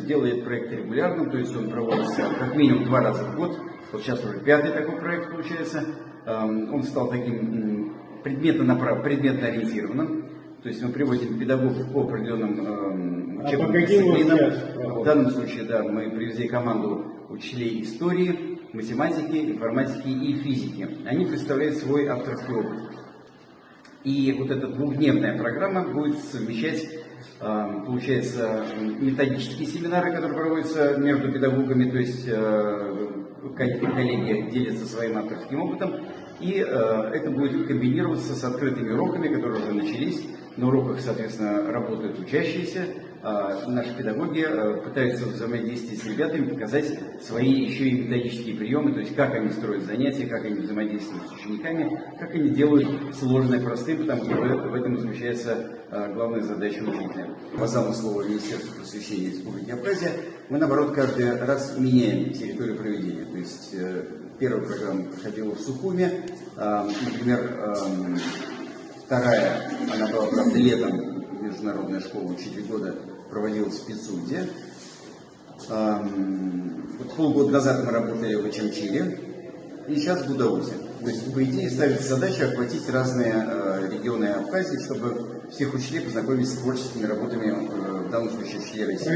сделали этот проект регулярным, то есть он проводится как минимум 2 раза в год. Вот сейчас уже 5-й такой проект получается. Он стал таким предметно ориентированным. То есть мы приводим педагогов по определенным учебным дисциплинам. В данном случае, да, мы привезли команду учителей истории, математики, информатики и физики. Они представляют свой авторский опыт. И вот эта двухдневная программа будет совмещать, получается, методические семинары, которые проводятся между педагогами, то есть коллеги делятся своим авторским опытом, и это будет комбинироваться с открытыми уроками, которые уже начались. На уроках, соответственно, работают учащиеся, а наши педагоги пытаются взаимодействовать с ребятами, показать свои еще и методические приемы, то есть как они строят занятия, как они взаимодействуют с учениками, как они делают сложное простым, потому что в этом заключается главная задача учителя. По замыслу Министерства просвещения Республики Абхазия мы, наоборот, каждый раз меняем территорию проведения. То есть первая программа проходила в Сухуме, например, вторая, она была, правда, летом, международная школа 4 года проводилась в Пицунде. Вот полгода назад мы работали в Ачамчире, и сейчас в Гудаузе. То есть, по идее, ставится задача охватить разные регионы Абхазии, чтобы всех учителей познакомить с творческими работами, в данном случае учителей России.